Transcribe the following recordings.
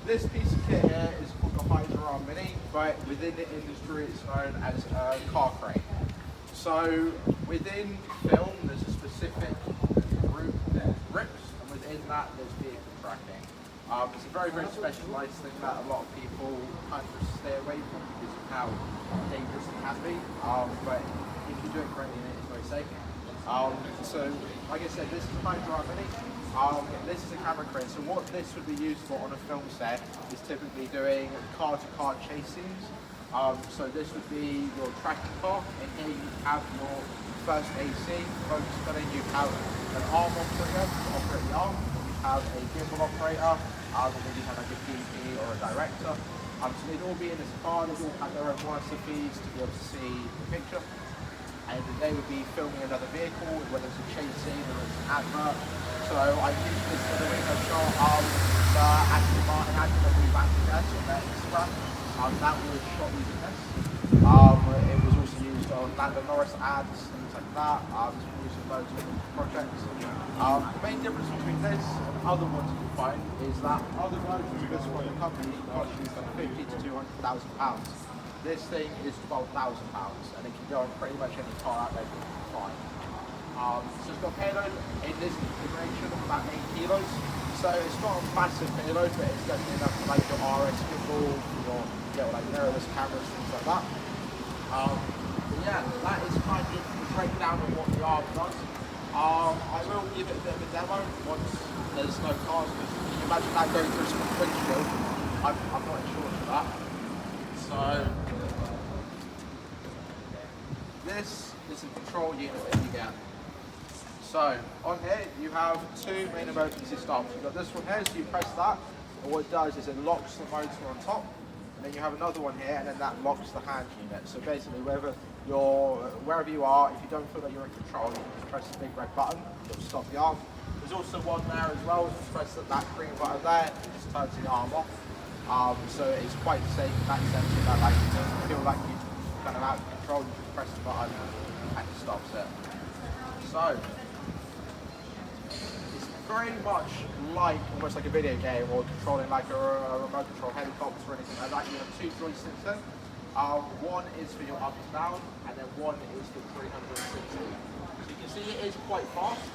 This piece of kit here is called the Hydra Mini, but within the industry it's known as a car crane. So within film there's a specific group that grips, and within that there's vehicle tracking. It's a very, very specialised thing that a lot of people kind of stay away from because of how dangerous it can be. But if you do it correctly, it's very safe. So like I said, this is the Hydra Mini. This is a camera crane, so what this would be used for on a film set is typically doing car-to-car chase scenes. So this would be your tracking car, and here you have your first AC, focus filling, you have an arm operator to operate the arm, you have a gimbal operator, and then you have like a DP or a director. So they'd all be in this car, they'd all have their own monitor feeds to be able to see the picture. And they would be filming another vehicle, whether it's a chase scene or it's an advert. So I used this for the window shot of Aston Martin advert that we back to this on their Instagram. That was shot using this. It was also used on Lando Norris ads, things like that. It's been used in loads of different projects. The main difference between this and other ones you can find is that other versions of this one, the company cost you from £50,000 to £200,000. This thing is £12,000 and it can go on pretty much any car out there you can find. So it's got payload in this configuration of about 8 kilos. So it's not a massive payload, but it's definitely enough for like your RS gimbal, your like mirrorless cameras, things like that. But yeah, that is kind of the breakdown of what the arm does. I will give it a bit of a demo once there's no cars, because can you imagine that going through some windshield? I'm not sure for that. So this is a control unit that you get. So on here you have two main emergency stops. You've got this one here, so you press that, and what it does is it locks the motor on top, and then you have another one here, and then that locks the hand unit. So basically wherever you are, if you don't feel that you're in control, you can just press the big red button, it'll stop the arm. There's also one there as well, just press that green button there, it just turns the arm off. So it's quite safe in that sense, that like you don't feel like you're kind of out of control, you just press the button and it stops it. So it's very much like almost like a video game, or controlling like a remote control helicopter or anything like that. You have two joysticks in. One is for your up and down, and then one is for 360. So you can see it is quite fast.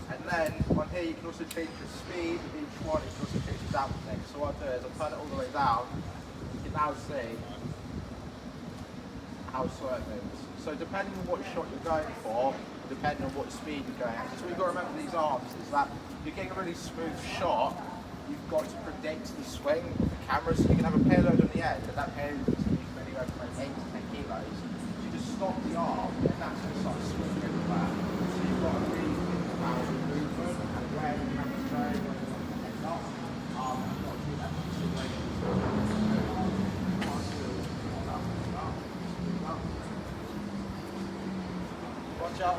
And then on here you can also change the speed of each one, you can also change the down thing. So what I'll do is I'll turn it all the way down, you can now see how slow it moves. So depending on what shot you're going for, depending on what speed you're going at, so we've got to remember these arms is that if you're getting a really smooth shot, you've got to predict the swing of the camera, so you can have a payload on the end, and that payload is anywhere from like 8 to 10 kilos. So you just stop the arm, and that's going to start swinging everywhere. So you've got to really think about the movement and where the camera's going, and not. You've got to do that consideration. Watch out.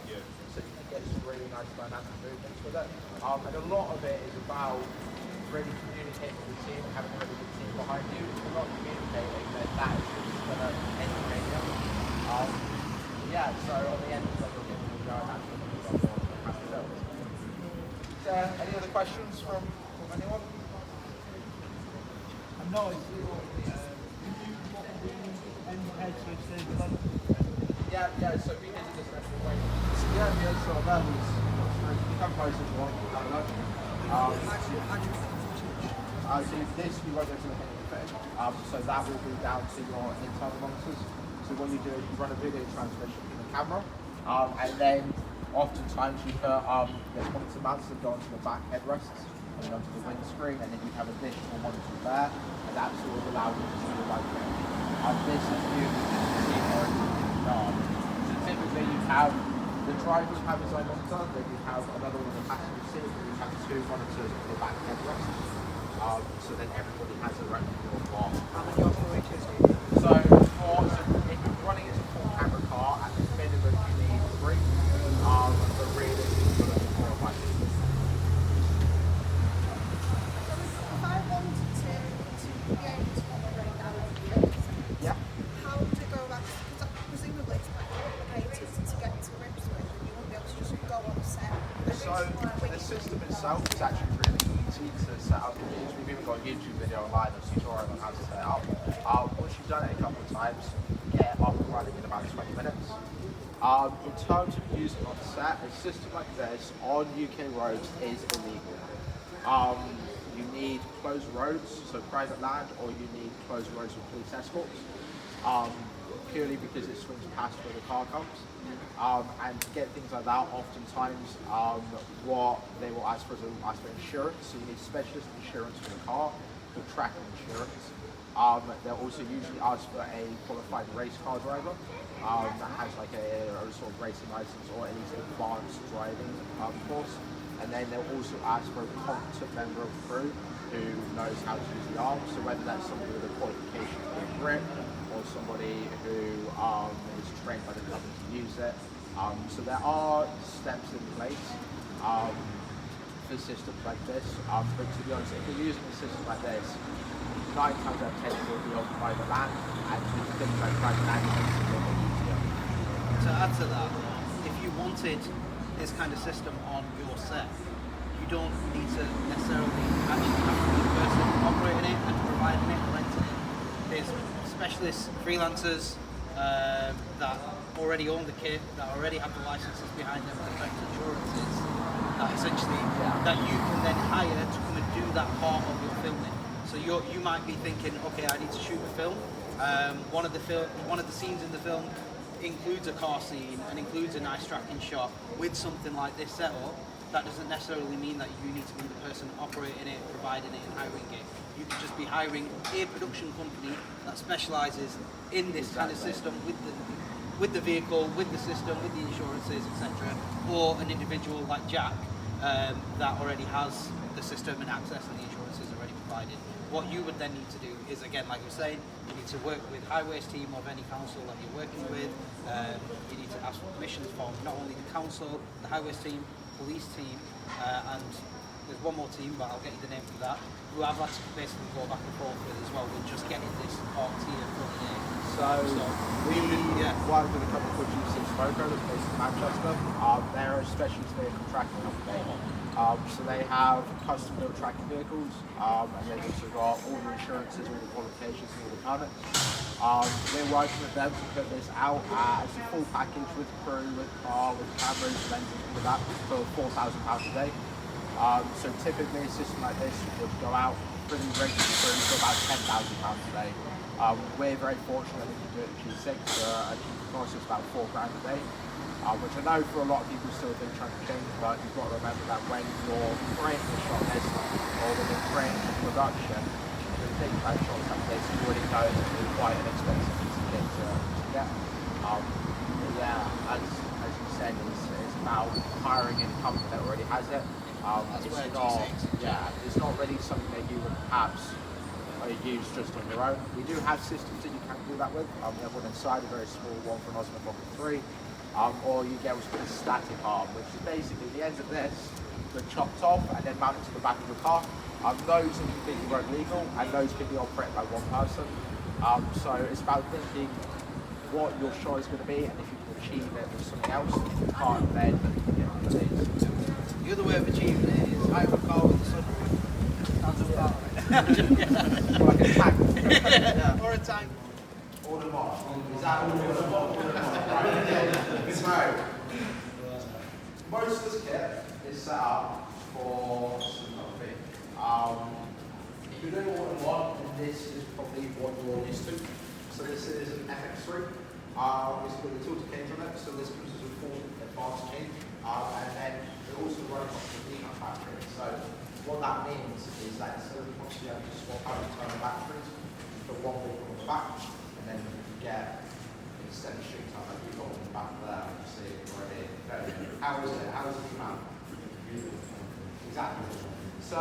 So you can get some really nice dynamic movements with it. And a lot of it is about really communicating with the team and having a really good team behind you. If you're not communicating, then that is just going to entertain you. Yeah, so on the end of the day, you'll give it a go, and that's what we've got for any other questions from anyone? No, it's yeah, so we did this actually way. Yeah, so that was, you can post if you want, have a look. So this, you won't go to the head of the thing. So that will be down to your internal monitors. So what you do is you run a video transmission from the camera, and then oftentimes you put, there's monitor mounts that go onto the back headrests, and onto the windscreen, and then you have additional monitors there, and that sort of allows you to see the right thing. This is used so typically you have, the drivers have his own monitor, then you have another one in the passenger seat, and you have two monitors on the back headrest. So then everybody has a right view of what. How many operators do you need? So if you're running it as a full camera car, at the minimum you need 3, but really you're looking for 4 or 5 people. If I wanted to be able to operate that way, Yeah. how would I go about it? Because presumably it's quite complicated to get to grips with, and you won't be able to just go on set. So the system itself is actually really easy to set up. We've even got a YouTube video online, a tutorial on how to set it up. Once you've done it a couple of times, get it up and running in about 20 minutes. In terms of using on set, a system like this on UK roads is illegal. You need closed roads, so private land, or you need closed roads with police escorts, purely because it swings past where the car comes. And to get things like that, oftentimes what they will ask for is insurance. So you need specialist insurance for the car, for tracking insurance. They'll also usually ask for a qualified race car driver that has like a sort of racing license or at least advanced driving course. And then they'll also ask for a competent member of the crew who knows how to use the arms. So whether that's somebody with a qualification to be a grip, or somebody who is trained by the company to use it. So there are steps in place for systems like this, but to be honest, if you're using a system like this, 9 times out of 10 will be on private land, and things like private land makes it a little bit easier. To add to that, if you wanted this kind of system on your set, you don't need to necessarily actually have to be the person operating it and providing it or renting it. There's specialist freelancers that already own the kit, that already have the licenses behind them, the correct insurances, that essentially that you can then hire to come and do that part of your filming. So you might be thinking, okay, I need to shoot a film. One of the scenes in the film includes a car scene and includes a nice tracking shot with something like this setup. That doesn't necessarily mean that you need to be the person operating it, providing it, and hiring it. You could just be hiring a production company that specialises in this kind of system with the vehicle, with the system, with the insurances, etc. Or an individual like Jack that already has the system and access and the insurances already provided. What you would then need to do is, again, like you were saying, you need to work with highways team of any council that you're working with. You need to ask for permissions from not only the council, the highways team, police team, and there's one more team, but I'll get you the name for that, who I've had to basically go back and forth with as well with just getting this part tier from the name. So we work with a company called G6 Moco that's based in Manchester. They're a specialist vehicle tracking company. So they have custom built tracking vehicles, and they've also got all the insurances, all the qualifications, and all the permits. We're working with them to put this out as a full package with crew, with car, with cameras, lenses, all of that for £4,000 a day. So typically a system like this would go out pretty regularly for about £10,000 a day. We're very fortunate that we can do it at G6 for a cheap cost of about £4 grand a day, which I know for a lot of people still think trying to change, but you've got to remember that when you're creating a shot this or when you're creating a production, when you think about shots like this, you already know it's going to be quite an expensive piece of kit to get. As you said, it's about hiring in a company that already has it. It's not really something that you would perhaps use just on your own. We do have systems that you can do that with. We have one inside, a very small one from Osmo Pocket 3. or you get what's called a static arm, which is basically the ends of this that chopped off and then mounted to the back of the car. Those are completely road legal, and those can be operated by one person. So it's about thinking what your shot is going to be, and if you can achieve it with something else, you can't then get what it is. The other way of achieving it is hire a car with a sunroof. Sounds about right. Like a tank. Yeah. Or a tank. All the more. Is that all the more? Right. So, most of this kit is set up for some thing. If you're doing all in one, then this is probably what you're used to. So this is an FX3. It's got the Tilta TAE on it, so this gives us a full advanced chain. And then it also runs off the Aeman battery. So what that means is that instead of constantly having to swap out internal batteries, you put one big one on the back, and then you get extended string time like you've got on the back there. You see it right here. How is it? How is the Aeman? Exactly. So